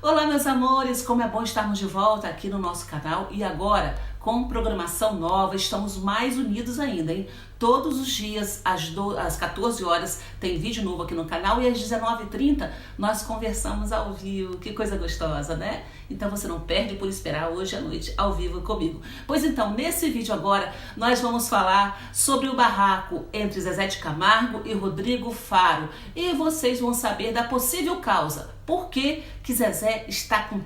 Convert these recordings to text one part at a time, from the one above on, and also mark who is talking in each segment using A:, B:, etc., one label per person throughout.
A: Olá, meus amores, como é bom estarmos de volta aqui no nosso canal e agora com programação nova, estamos mais unidos ainda, hein? Todos os dias, às 14 horas, tem vídeo novo aqui no canal e às 19h30 nós conversamos ao vivo. Que coisa gostosa, né? Então você não perde por esperar hoje à noite ao vivo comigo. Pois então, nesse vídeo agora, nós vamos falar sobre o barraco entre Zezé de Camargo e Rodrigo Faro. E vocês vão saber da possível causa. Por que Zezé está com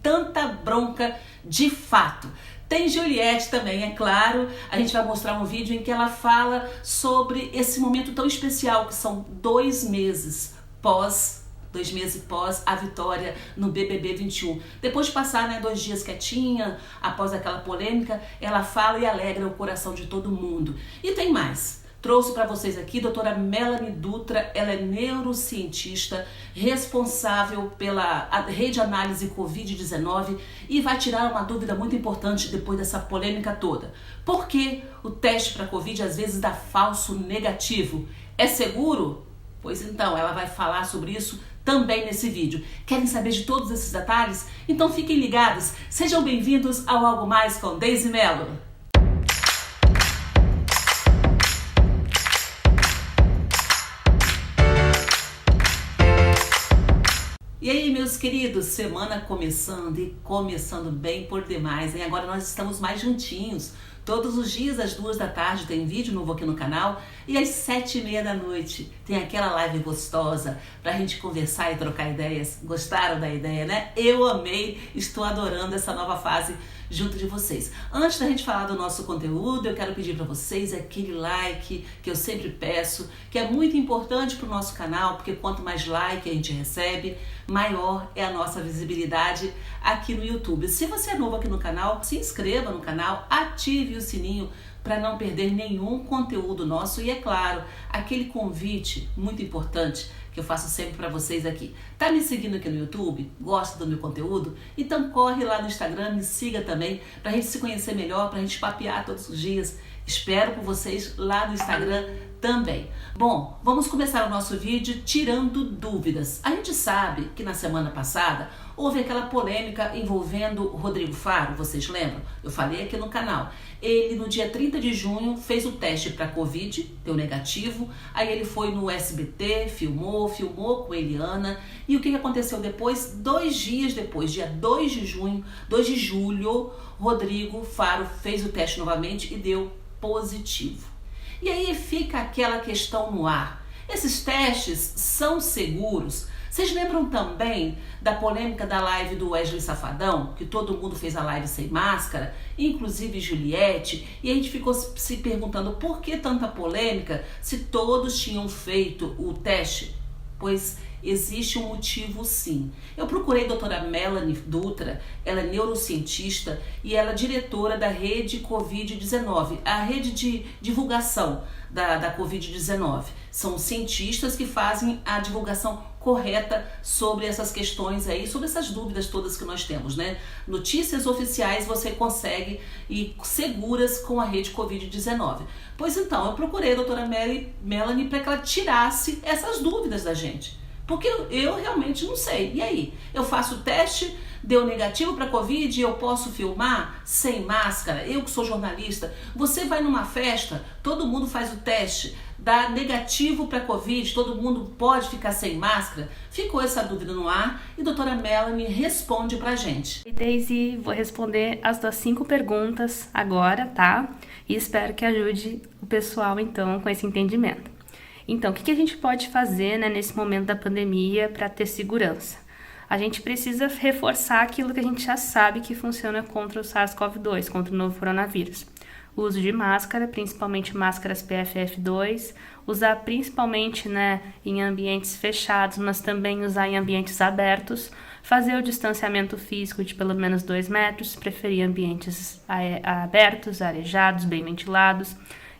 A: tanta bronca de fato? Tem Juliette também, é claro. A gente vai mostrar um vídeo em que ela fala sobre esse momento tão especial, que são 2 meses pós a vitória no BBB 21. Depois de passar 2 dias quietinha, após aquela polêmica, ela fala e alegra o coração de todo mundo. E tem mais. Trouxe para vocês aqui a doutora Melanie Dutra, ela é neurocientista, responsável pela rede análise Covid-19 e vai tirar uma dúvida muito importante depois dessa polêmica toda. Por que o teste para Covid às vezes dá falso negativo? É seguro? Pois então, ela vai falar sobre isso também nesse vídeo. Querem saber de todos esses detalhes? Então fiquem ligados, sejam bem-vindos ao Algo Mais com Deise Mello. E aí, meus queridos, semana começando e começando bem por demais, hein? Agora nós estamos mais juntinhos. Todos os dias, às 2 da tarde, tem vídeo novo aqui no canal e às 7h30 da noite tem aquela live gostosa pra gente conversar e trocar ideias. Gostaram da ideia, né? Eu amei, estou adorando essa nova fase junto de vocês. Antes da gente falar do nosso conteúdo, eu quero pedir para vocês aquele like que eu sempre peço, que é muito importante para o nosso canal, porque quanto mais like a gente recebe, maior é a nossa visibilidade aqui no YouTube. Se você é novo aqui no canal, se inscreva no canal, ative o sininho para não perder nenhum conteúdo nosso e, é claro, aquele convite muito importante que eu faço sempre para vocês aqui. Tá me seguindo aqui no YouTube? Gosta do meu conteúdo? Então corre lá no Instagram, me siga também, pra gente se conhecer melhor, pra gente papear todos os dias. Espero por vocês lá no Instagram também. Bom, vamos começar o nosso vídeo tirando dúvidas. A gente sabe que na semana passada houve aquela polêmica envolvendo o Rodrigo Faro, vocês lembram? Eu falei aqui no canal. Ele, no dia 30 de junho, fez o teste para Covid, deu negativo. Aí ele foi no SBT, filmou com Eliana. E o que aconteceu depois? 2 dias depois, dia 2 de julho, Rodrigo Faro fez o teste novamente e deu positivo. E aí fica aquela questão no ar. Esses testes são seguros? Vocês lembram também da polêmica da live do Wesley Safadão, que todo mundo fez a live sem máscara, inclusive Juliette, e a gente ficou se perguntando por que tanta polêmica se todos tinham feito o teste? Pois existe um motivo sim. Eu procurei a doutora Melanie Dutra, ela é neurocientista e ela é diretora da rede Covid-19, a rede de divulgação da Covid-19. São cientistas que fazem a divulgação correta sobre essas questões aí, sobre essas dúvidas todas que nós temos, né? Notícias oficiais você consegue e seguras com a rede Covid-19. Pois então, eu procurei a doutora Melanie para que ela tirasse essas dúvidas da gente. Porque eu realmente não sei. E aí? Eu faço o teste, deu negativo para Covid e eu posso filmar sem máscara? Eu que sou jornalista, você vai numa festa, todo mundo faz o teste, dá negativo para Covid, todo mundo pode ficar sem máscara? Ficou essa dúvida no ar e a doutora Melanie responde pra gente.
B: E Deise, vou responder as tuas 5 perguntas agora, tá? E espero que ajude o pessoal então com esse entendimento. Então, o que a gente pode fazer, né, nesse momento da pandemia para ter segurança? A gente precisa reforçar aquilo que a gente já sabe que funciona contra o SARS-CoV-2, contra o novo coronavírus. O uso de máscara, principalmente máscaras PFF2, usar principalmente, em ambientes fechados, mas também usar em ambientes abertos, fazer o distanciamento físico de pelo menos 2 metros, preferir ambientes abertos, arejados, bem ventilados,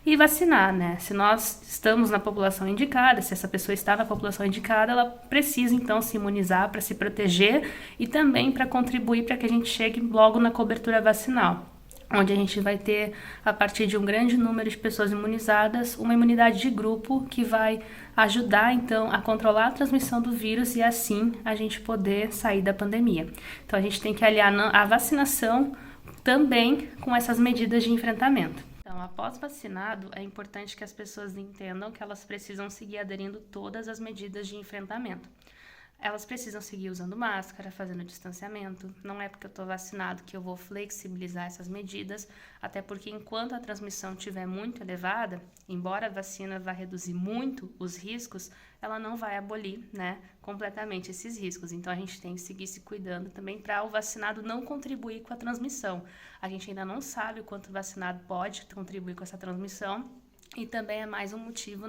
B: e vacinar, Se nós estamos na população indicada, se essa pessoa está na população indicada, ela precisa então se imunizar para se proteger e também para contribuir para que a gente chegue logo na cobertura vacinal. onde a gente vai ter, a partir de um grande número de pessoas imunizadas, uma imunidade de grupo que vai ajudar, então, a controlar a transmissão do vírus e, assim, a gente poder sair da pandemia. Então, a gente tem que aliar a vacinação também com essas medidas de enfrentamento. Então, após vacinado, é importante que as pessoas entendam que elas precisam seguir aderindo todas as medidas de enfrentamento. Elas precisam seguir usando máscara, fazendo distanciamento. Não é porque eu estou vacinado que eu vou flexibilizar essas medidas, até porque enquanto a transmissão estiver muito elevada, embora a vacina vá reduzir muito os riscos, ela não vai abolir, completamente esses riscos. Então a gente tem que seguir se cuidando também para o vacinado não contribuir com a transmissão. A gente ainda não sabe o quanto o vacinado pode contribuir com essa transmissão e também é mais um motivo,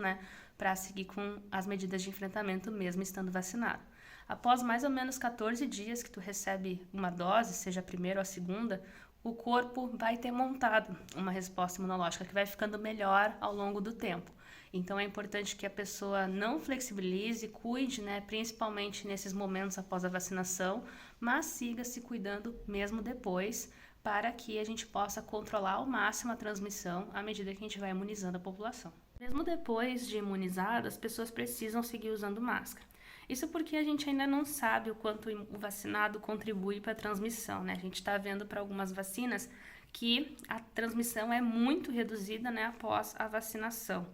B: para seguir com as medidas de enfrentamento mesmo estando vacinado. Após mais ou menos 14 dias que tu recebe uma dose, seja a primeira ou a segunda, o corpo vai ter montado uma resposta imunológica que vai ficando melhor ao longo do tempo. Então é importante que a pessoa não flexibilize, cuide, principalmente nesses momentos após a vacinação, mas siga se cuidando mesmo depois, para que a gente possa controlar ao máximo a transmissão à medida que a gente vai imunizando a população. Mesmo depois de imunizado, as pessoas precisam seguir usando máscara. Isso porque a gente ainda não sabe o quanto o vacinado contribui para a transmissão, A gente está vendo para algumas vacinas que a transmissão é muito reduzida, após a vacinação.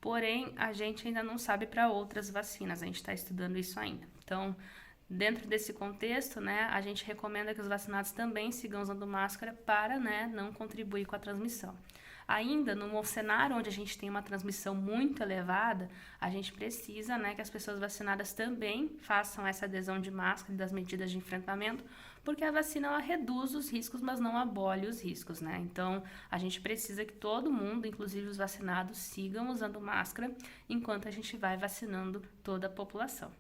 B: Porém, a gente ainda não sabe para outras vacinas, a gente está estudando isso ainda. Então, dentro desse contexto, a gente recomenda que os vacinados também sigam usando máscara para, não contribuir com a transmissão. Ainda no cenário onde a gente tem uma transmissão muito elevada, a gente precisa, que as pessoas vacinadas também façam essa adesão de máscara e das medidas de enfrentamento, porque a vacina ela reduz os riscos, mas não abole os riscos, Então, a gente precisa que todo mundo, inclusive os vacinados, sigam usando máscara enquanto a gente vai vacinando toda a população.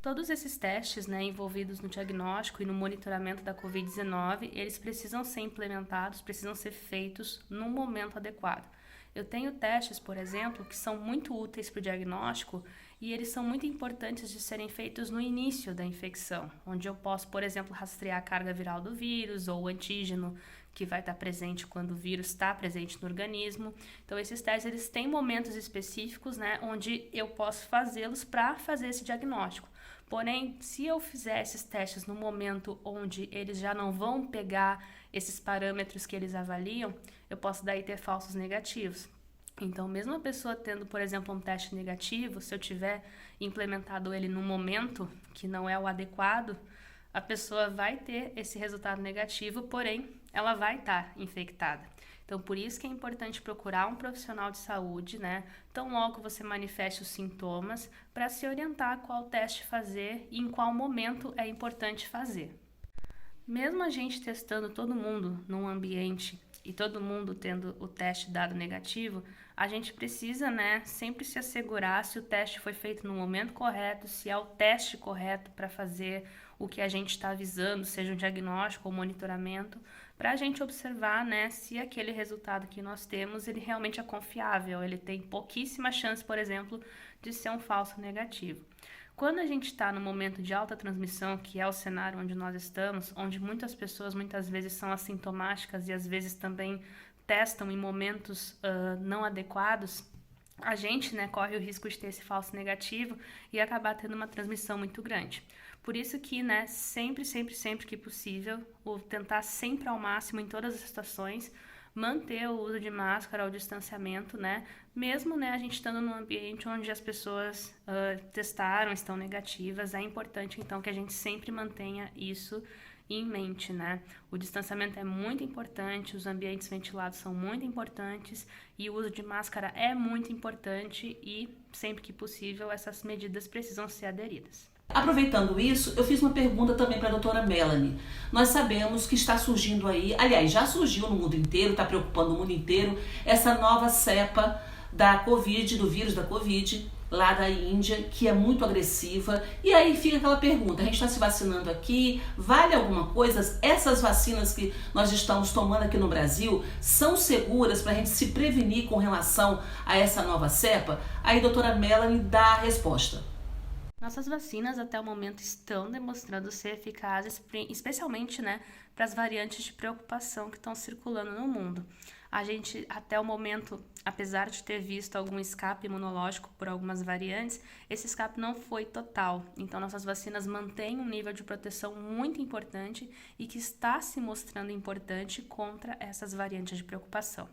B: Todos esses testes, envolvidos no diagnóstico e no monitoramento da Covid-19, eles precisam ser implementados, precisam ser feitos no momento adequado. Eu tenho testes, por exemplo, que são muito úteis para o diagnóstico e eles são muito importantes de serem feitos no início da infecção, onde eu posso, por exemplo, rastrear a carga viral do vírus ou o antígeno que vai estar presente quando o vírus está presente no organismo. Então, esses testes eles têm momentos específicos, onde eu posso fazê-los para fazer esse diagnóstico. Porém, se eu fizer esses testes no momento onde eles já não vão pegar esses parâmetros que eles avaliam, eu posso daí ter falsos negativos. Então, mesmo a pessoa tendo, por exemplo, um teste negativo, se eu tiver implementado ele num momento que não é o adequado, a pessoa vai ter esse resultado negativo, porém, ela vai estar infectada. Então, por isso que é importante procurar um profissional de saúde, tão logo você manifeste os sintomas, para se orientar qual teste fazer e em qual momento é importante fazer. Mesmo a gente testando todo mundo num ambiente e todo mundo tendo o teste dado negativo, a gente precisa, sempre se assegurar se o teste foi feito no momento correto, se é o teste correto para fazer o que a gente está visando, seja um diagnóstico ou monitoramento, para a gente observar, se aquele resultado que nós temos, ele realmente é confiável, ele tem pouquíssima chance, por exemplo, de ser um falso negativo. Quando a gente está no momento de alta transmissão, que é o cenário onde nós estamos, onde muitas pessoas muitas vezes são assintomáticas e às vezes também testam em momentos não adequados, a gente corre o risco de ter esse falso negativo e acabar tendo uma transmissão muito grande. Por isso que, sempre que possível, tentar sempre ao máximo em todas as situações, manter o uso de máscara, o distanciamento, mesmo a gente estando num ambiente onde as pessoas testaram, estão negativas, é importante então que a gente sempre mantenha isso em mente, O distanciamento é muito importante, os ambientes ventilados são muito importantes e o uso de máscara é muito importante e sempre que possível essas medidas precisam ser aderidas.
A: Aproveitando isso, eu fiz uma pergunta também para a doutora Melanie. Nós sabemos que está surgindo aí, aliás, já surgiu no mundo inteiro, está preocupando o mundo inteiro, essa nova cepa da Covid, do vírus da Covid, lá da Índia, que é muito agressiva. E aí fica aquela pergunta, a gente está se vacinando aqui, vale alguma coisa? Essas vacinas que nós estamos tomando aqui no Brasil são seguras para a gente se prevenir com relação a essa nova cepa? Aí a doutora Melanie dá a resposta.
B: Nossas vacinas até o momento estão demonstrando ser eficazes, especialmente, para as variantes de preocupação que estão circulando no mundo. A gente, até o momento, apesar de ter visto algum escape imunológico por algumas variantes, esse escape não foi total. Então, nossas vacinas mantêm um nível de proteção muito importante e que está se mostrando importante contra essas variantes de preocupação.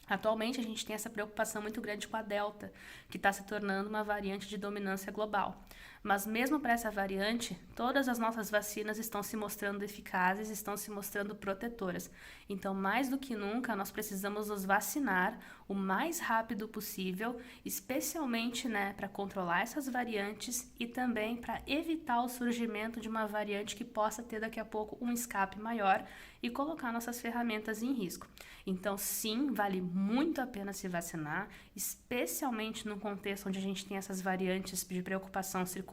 B: Atualmente, a gente tem essa preocupação muito grande com a Delta, que está se tornando uma variante de dominância global. Mas mesmo para essa variante, todas as nossas vacinas estão se mostrando eficazes, estão se mostrando protetoras. Então, mais do que nunca, nós precisamos nos vacinar o mais rápido possível, especialmente para controlar essas variantes e também para evitar o surgimento de uma variante que possa ter daqui a pouco um escape maior e colocar nossas ferramentas em risco. Então, sim, vale muito a pena se vacinar, especialmente no contexto onde a gente tem essas variantes de preocupação circulando,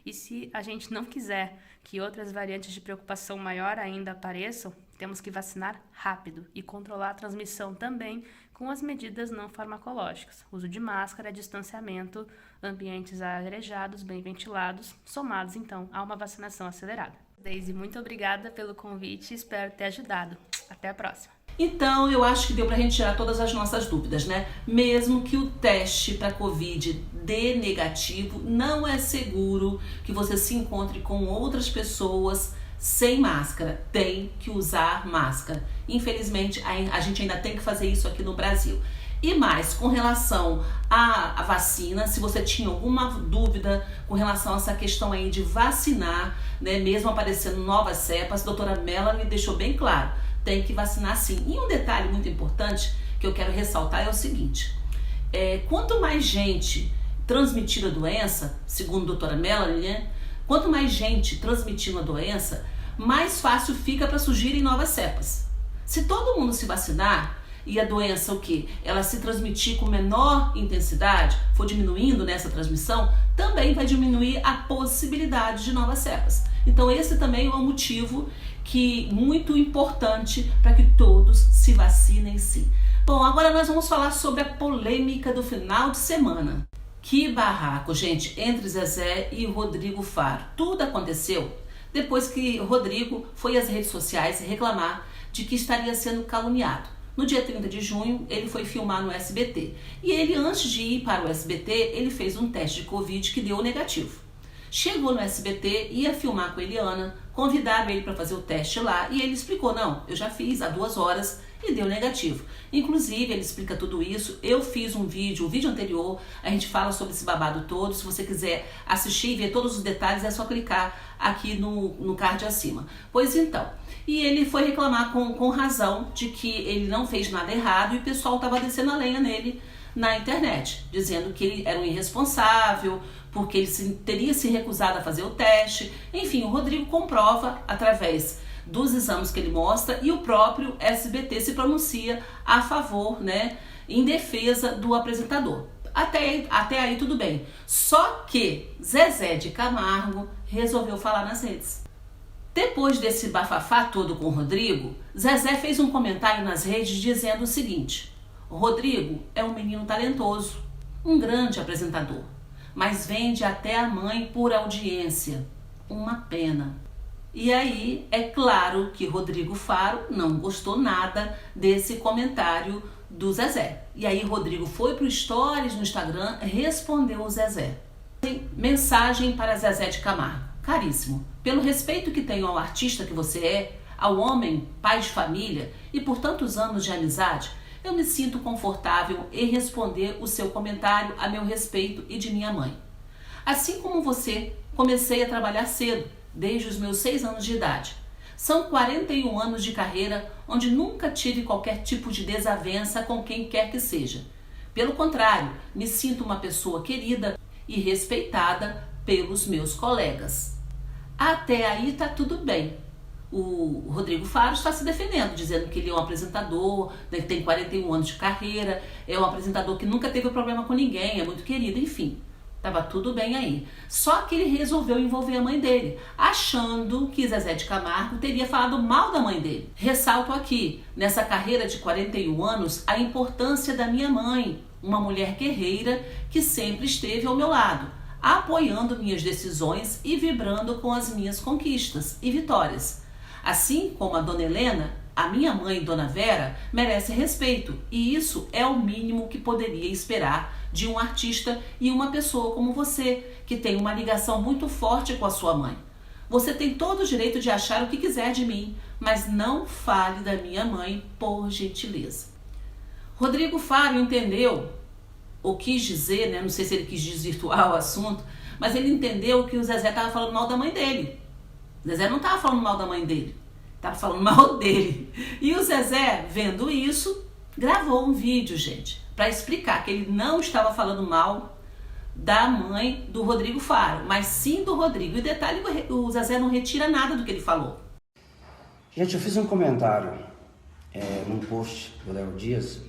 B: e se a gente não quiser que outras variantes de preocupação maior ainda apareçam, temos que vacinar rápido e controlar a transmissão também com as medidas não farmacológicas, uso de máscara, distanciamento, ambientes arejados, bem ventilados, somados então a uma vacinação acelerada. Daisy, muito obrigada pelo convite, espero ter ajudado. Até a próxima.
A: Então, eu acho que deu pra gente tirar todas as nossas dúvidas, né? Mesmo que o teste para Covid dê negativo, não é seguro que você se encontre com outras pessoas sem máscara. Tem que usar máscara. Infelizmente, a gente ainda tem que fazer isso aqui no Brasil. E mais, com relação à vacina, se você tinha alguma dúvida com relação a essa questão aí de vacinar, né, mesmo aparecendo novas cepas, a doutora Melanie deixou bem claro, tem que vacinar sim. E um detalhe muito importante que eu quero ressaltar é o seguinte, quanto mais gente transmitir a doença, segundo a doutora Melanie, né, quanto mais gente transmitindo a doença, mais fácil fica para surgirem novas cepas. Se todo mundo se vacinar e a doença o quê? Ela se transmitir com menor intensidade, for diminuindo nessa transmissão, também vai diminuir a possibilidade de novas cepas. Então esse também é um motivo muito importante para que todos se vacinem sim. Bom, agora nós vamos falar sobre a polêmica do final de semana. Que barraco, gente, entre Zezé e Rodrigo Faro. Tudo aconteceu depois que Rodrigo foi às redes sociais reclamar de que estaria sendo caluniado. No dia 30 de junho, ele foi filmar no SBT. E ele, antes de ir para o SBT, ele fez um teste de Covid que deu negativo. Chegou no SBT, ia filmar com a Eliana, convidaram ele para fazer o teste lá e ele explicou, não, eu já fiz há 2 horas e deu negativo. Inclusive, ele explica tudo isso, eu fiz um vídeo, o vídeo anterior, a gente fala sobre esse babado todo, se você quiser assistir e ver todos os detalhes, é só clicar aqui no card acima. Pois então, e ele foi reclamar com razão de que ele não fez nada errado e o pessoal estava descendo a lenha nele na internet, dizendo que ele era um irresponsável, porque ele teria se recusado a fazer o teste. Enfim, o Rodrigo comprova através dos exames que ele mostra e o próprio SBT se pronuncia a favor, né, em defesa do apresentador. Até aí tudo bem. Só que Zezé de Camargo resolveu falar nas redes. Depois desse bafafá todo com o Rodrigo, Zezé fez um comentário nas redes dizendo o seguinte: o Rodrigo é um menino talentoso, um grande apresentador, mas vende até a mãe por audiência. Uma pena. E aí, é claro que Rodrigo Faro não gostou nada desse comentário do Zezé. E aí, Rodrigo foi pro Stories no Instagram, respondeu o Zezé. Mensagem para Zezé de Camargo. Caríssimo, pelo respeito que tenho ao artista que você é, ao homem, pai de família e por tantos anos de amizade, eu me sinto confortável em responder o seu comentário a meu respeito e de minha mãe. Assim como você, comecei a trabalhar cedo, desde os meus 6 anos de idade. São 41 anos de carreira onde nunca tive qualquer tipo de desavença com quem quer que seja. Pelo contrário, me sinto uma pessoa querida e respeitada pelos meus colegas. Até aí tá tudo bem. O Rodrigo Faro está se defendendo, dizendo que ele é um apresentador, né, que tem 41 anos de carreira, é um apresentador que nunca teve problema com ninguém, é muito querido, enfim. Tava tudo bem aí. Só que ele resolveu envolver a mãe dele, achando que Zezé de Camargo teria falado mal da mãe dele. Ressalto aqui, nessa carreira de 41 anos, a importância da minha mãe, uma mulher guerreira que sempre esteve ao meu lado. apoiando minhas decisões e vibrando com as minhas conquistas e vitórias. Assim como a Dona Helena, a minha mãe, Dona Vera, merece respeito, e isso é o mínimo que poderia esperar de um artista e uma pessoa como você, que tem uma ligação muito forte com a sua mãe. Você tem todo o direito de achar o que quiser de mim, mas não fale da minha mãe, por gentileza. Rodrigo Faro entendeu, ou quis dizer, né? Não sei se ele quis desvirtuar o assunto, mas ele entendeu que o Zezé estava falando mal da mãe dele. O Zezé não estava falando mal da mãe dele, estava falando mal dele. E o Zezé, vendo isso, gravou um vídeo, gente, para explicar que ele não estava falando mal da mãe do Rodrigo Faro, mas sim do Rodrigo. E detalhe, o Zezé não retira nada do que ele falou.
C: Gente, eu fiz um comentário num post do Léo Dias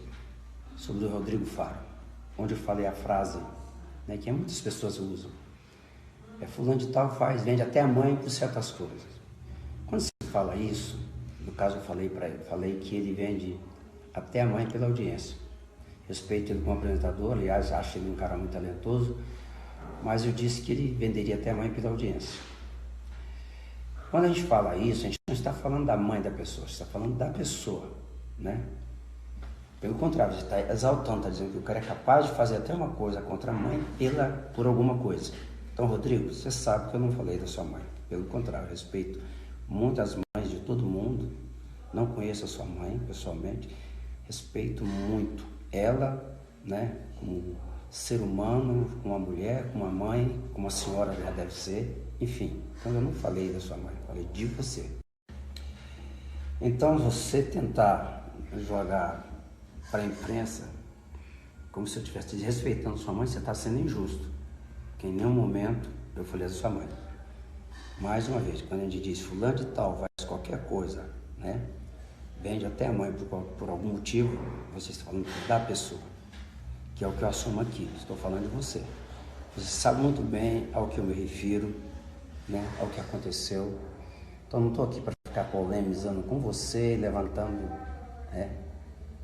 C: sobre o Rodrigo Faro, onde eu falei a frase, né, que muitas pessoas usam. Fulano de tal vende até a mãe por certas coisas. Quando você fala isso, no caso eu falei para ele, falei que ele vende até a mãe pela audiência. Respeito ele como apresentador, aliás, acho ele um cara muito talentoso, mas eu disse que ele venderia até a mãe pela audiência. Quando a gente fala isso, a gente não está falando da mãe da pessoa, a gente está falando da pessoa, né? Pelo contrário, você está exaltando, está dizendo que o cara é capaz de fazer até uma coisa contra a mãe por alguma coisa. Então, Rodrigo, você sabe que eu não falei da sua mãe. Pelo contrário, respeito muito as mães de todo mundo, não conheço a sua mãe pessoalmente, respeito muito ela, né, como ser humano, como uma mulher, como uma mãe, como uma senhora já deve ser, enfim. Então eu não falei da sua mãe, falei de você. Então você tentar jogar para a imprensa como se eu estivesse desrespeitando sua mãe, você está sendo injusto, porque em nenhum momento eu falei da sua mãe. Mais uma vez, quando a gente diz fulano de tal faz qualquer coisa, né, vende até a mãe por algum motivo, você está falando da pessoa, que é o que eu assumo aqui, estou falando de você. Você sabe muito bem ao que eu me refiro, né, ao que aconteceu. Então não estou aqui para ficar polemizando com você, levantando, né.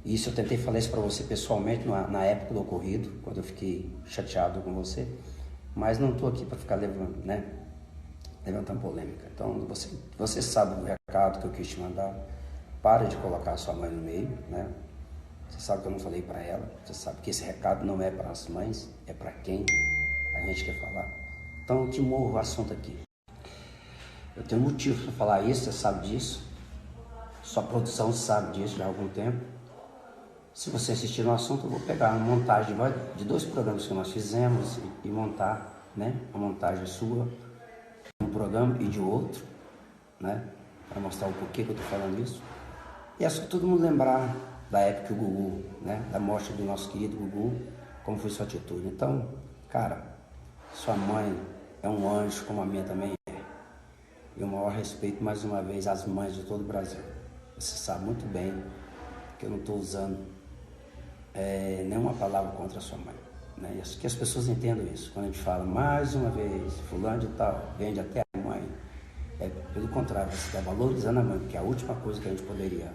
C: Isso eu tentei falar isso para você pessoalmente na época do ocorrido, quando eu fiquei chateado com você, mas não estou aqui para ficar levantando polêmica. Então você sabe do recado que eu quis te mandar. Para de colocar a sua mãe no meio, né? Você sabe que eu não falei para ela, você sabe que esse recado não é para as mães, é para quem a gente quer falar. Então eu te morro o assunto aqui. Eu tenho motivo para falar isso, você sabe disso. Sua produção sabe disso já há algum tempo. Se você assistir no assunto, eu vou pegar uma montagem de 2 programas que nós fizemos e montar, né, a montagem sua, de um programa e de outro, né, para mostrar o porquê que eu estou falando isso. E é só todo mundo lembrar da época que o Gugu, né, da morte do nosso querido Gugu, como foi sua atitude. Então, cara, sua mãe é um anjo, como a minha também é. E o maior respeito, mais uma vez, às mães de todo o Brasil. Você sabe muito bem que eu não estou usando nenhuma palavra contra a sua mãe, né? E que as pessoas entendam isso. Quando a gente fala, mais uma vez, fulano de tal, vende até a mãe, pelo contrário, você está valorizando a mãe, porque a última coisa que a gente poderia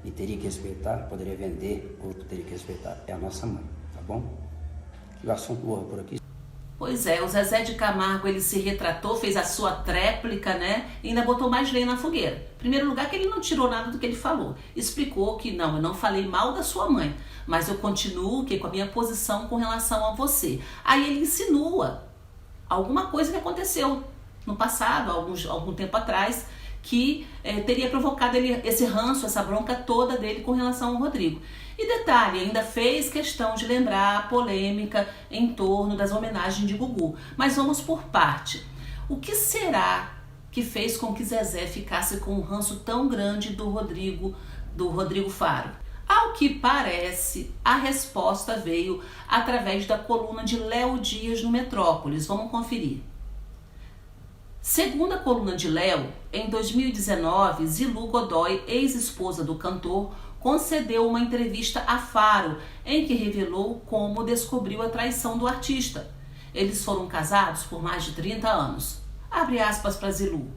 C: e teria que respeitar, poderia vender, ou teria que respeitar, é a nossa mãe, tá bom? E o assunto morre por aqui.
A: Pois é, o Zezé de Camargo, ele se retratou, fez a sua tréplica, né? E ainda botou mais lenha na fogueira. Em primeiro lugar, que ele não tirou nada do que ele falou. Explicou que não, eu não falei mal da sua mãe, mas eu continuo com a minha posição com relação a você. Aí ele insinua alguma coisa que aconteceu no passado, algum tempo atrás, que teria provocado esse ranço, essa bronca toda dele com relação ao Rodrigo. E detalhe, ainda fez questão de lembrar a polêmica em torno das homenagens de Gugu. Mas vamos por parte. O que será que fez com que Zezé ficasse com um ranço tão grande do Rodrigo Faro? Ao que parece, a resposta veio através da coluna de Léo Dias no Metrópolis. Vamos conferir. Segundo a coluna de Léo, em 2019, Zilu Godoy, ex-esposa do cantor, concedeu uma entrevista a Faro, em que revelou como descobriu a traição do artista. Eles foram casados por mais de 30 anos. Abre aspas para Zilu.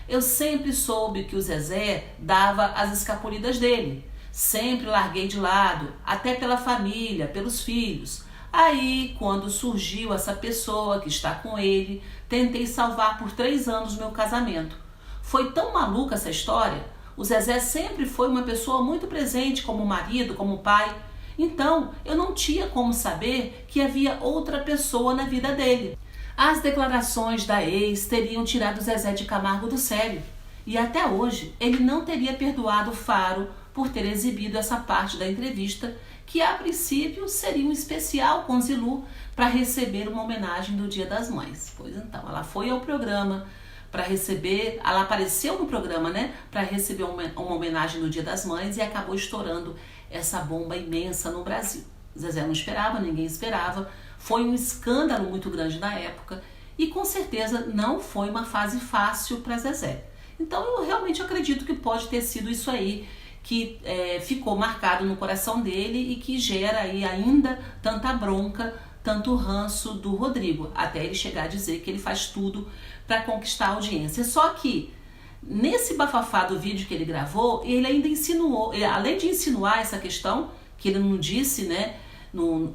A: Eu sempre soube que o Zezé dava as escapulidas dele. Sempre larguei de lado, até pela família, pelos filhos. Aí, quando surgiu essa pessoa que está com ele, tentei salvar por 3 anos meu casamento. Foi tão maluca essa história. O Zezé sempre foi uma pessoa muito presente como marido, como pai. Então, eu não tinha como saber que havia outra pessoa na vida dele. As declarações da ex teriam tirado Zezé de Camargo do sério. E até hoje, ele não teria perdoado Faro por ter exibido essa parte da entrevista, que a princípio seria um especial com Zilu para receber uma homenagem do Dia das Mães. Pois então, ela foi ao programa para receber, ela apareceu no programa, né, para receber uma homenagem do Dia das Mães e acabou estourando essa bomba imensa no Brasil. Zezé não esperava, ninguém esperava, foi um escândalo muito grande na época e com certeza não foi uma fase fácil para Zezé. Então eu realmente acredito que pode ter sido isso aí que ficou marcado no coração dele e que gera aí ainda tanta bronca, tanto ranço do Rodrigo, até ele chegar a dizer que ele faz tudo para conquistar a audiência. Só que nesse bafafá do vídeo que ele gravou, ele ainda insinuou, além de insinuar essa questão, que ele não disse, né,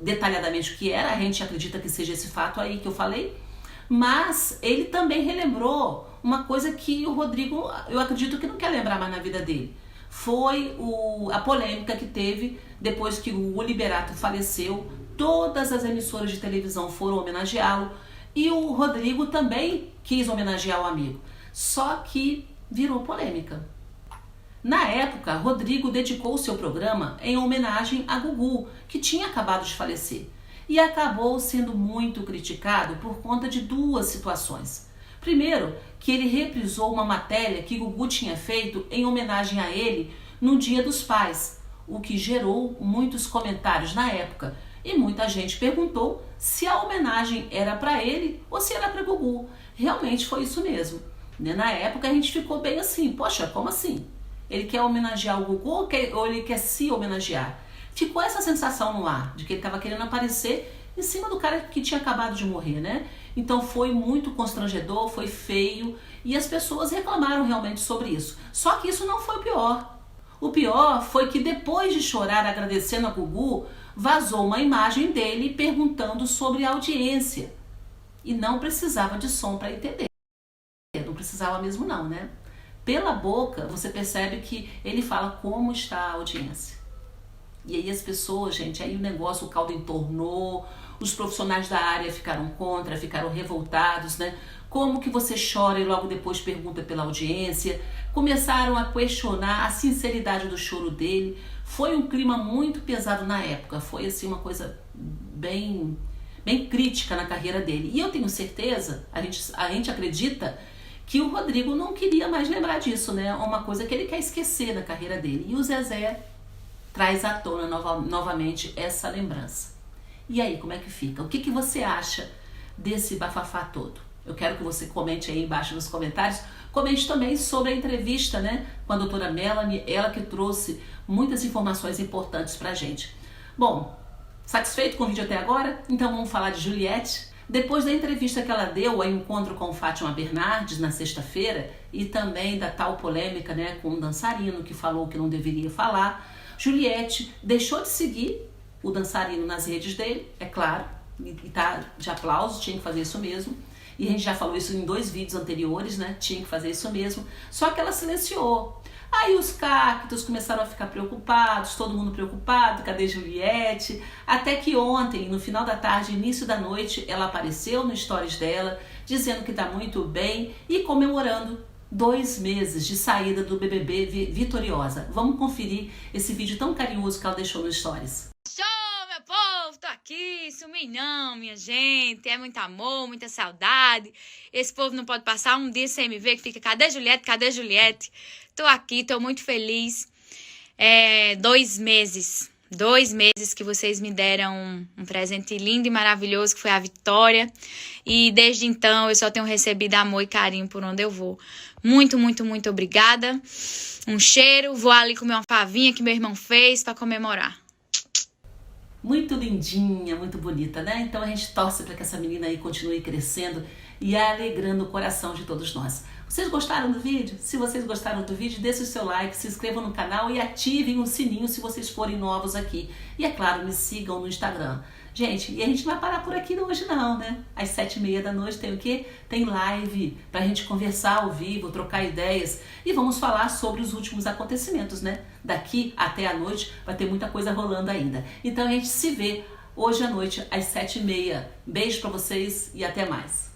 A: detalhadamente o que era, a gente acredita que seja esse fato aí que eu falei, mas ele também relembrou uma coisa que o Rodrigo, eu acredito que não quer lembrar mais na vida dele. Foi a polêmica que teve depois que o Liberato faleceu. Todas as emissoras de televisão foram homenageá-lo e o Rodrigo também quis homenagear o amigo. Só que virou polêmica. Na época, Rodrigo dedicou o seu programa em homenagem a Gugu, que tinha acabado de falecer, e acabou sendo muito criticado por conta de 2 situações. Primeiro, que ele reprisou uma matéria que Gugu tinha feito em homenagem a ele no Dia dos Pais, o que gerou muitos comentários na época. E muita gente perguntou se a homenagem era para ele ou se era para Gugu. Realmente foi isso mesmo. Na época a gente ficou bem assim, poxa, como assim? Ele quer homenagear o Gugu ou ele quer se homenagear? Ficou essa sensação no ar, de que ele estava querendo aparecer em cima do cara que tinha acabado de morrer, né? Então foi muito constrangedor, foi feio e as pessoas reclamaram realmente sobre isso. Só que isso não foi o pior. O pior foi que depois de chorar agradecendo a Gugu, vazou uma imagem dele perguntando sobre a audiência. E não precisava de som para entender. Não precisava mesmo não, né? Pela boca você percebe que ele fala como está a audiência. E aí as pessoas, gente, aí o negócio, o caldo entornou, os profissionais da área ficaram contra, ficaram revoltados, né? Como que você chora e logo depois pergunta pela audiência? Começaram a questionar a sinceridade do choro dele. Foi um clima muito pesado na época, foi assim uma coisa bem crítica na carreira dele. E eu tenho certeza, a gente acredita que o Rodrigo não queria mais lembrar disso, né? É uma coisa que ele quer esquecer da carreira dele. E o Zezé traz à tona novamente essa lembrança. E aí, como é que fica? O que você acha desse bafafá todo? Eu quero que você comente aí embaixo nos comentários. Comente também sobre a entrevista, né, com a doutora Melanie, ela que trouxe muitas informações importantes pra gente. Bom, satisfeito com o vídeo até agora? Então vamos falar de Juliette. Depois da entrevista que ela deu ao encontro com Fátima Bernardes na sexta-feira e também da tal polêmica, né, com um dançarino que falou que não deveria falar, Juliette deixou de seguir o dançarino nas redes dele, é claro, e tá de aplauso, tinha que fazer isso mesmo. E a gente já falou isso em 2 vídeos anteriores, né? Tinha que fazer isso mesmo. Só que ela silenciou. Aí os cactos começaram a ficar preocupados, todo mundo preocupado, cadê Juliette? Até que ontem, no final da tarde, início da noite, ela apareceu no stories dela, dizendo que tá muito bem e comemorando 2 meses de saída do BBB vitoriosa. Vamos conferir esse vídeo tão carinhoso que ela deixou no stories.
D: Tô aqui, sumi não, minha gente, é muito amor, muita saudade, esse povo não pode passar um dia sem me ver, que fica, cadê Juliette, cadê Juliette? Tô aqui, tô muito feliz, 2 meses que vocês me deram um presente lindo e maravilhoso, que foi a vitória, e desde então eu só tenho recebido amor e carinho por onde eu vou. Muito, muito, muito obrigada, um cheiro, vou ali comer uma favinha que meu irmão fez para comemorar.
A: Muito lindinha, muito bonita, né? Então a gente torce para que essa menina aí continue crescendo e alegrando o coração de todos nós. Vocês gostaram do vídeo? Se vocês gostaram do vídeo, deixem o seu like, se inscrevam no canal e ativem o sininho se vocês forem novos aqui. E é claro, me sigam no Instagram. Gente, e a gente não vai parar por aqui hoje não, né? Às 7h30 da noite tem o quê? Tem live pra gente conversar ao vivo, trocar ideias e vamos falar sobre os últimos acontecimentos, né? Daqui até a noite vai ter muita coisa rolando ainda. Então a gente se vê hoje à noite às 7h30. Beijo pra vocês e até mais.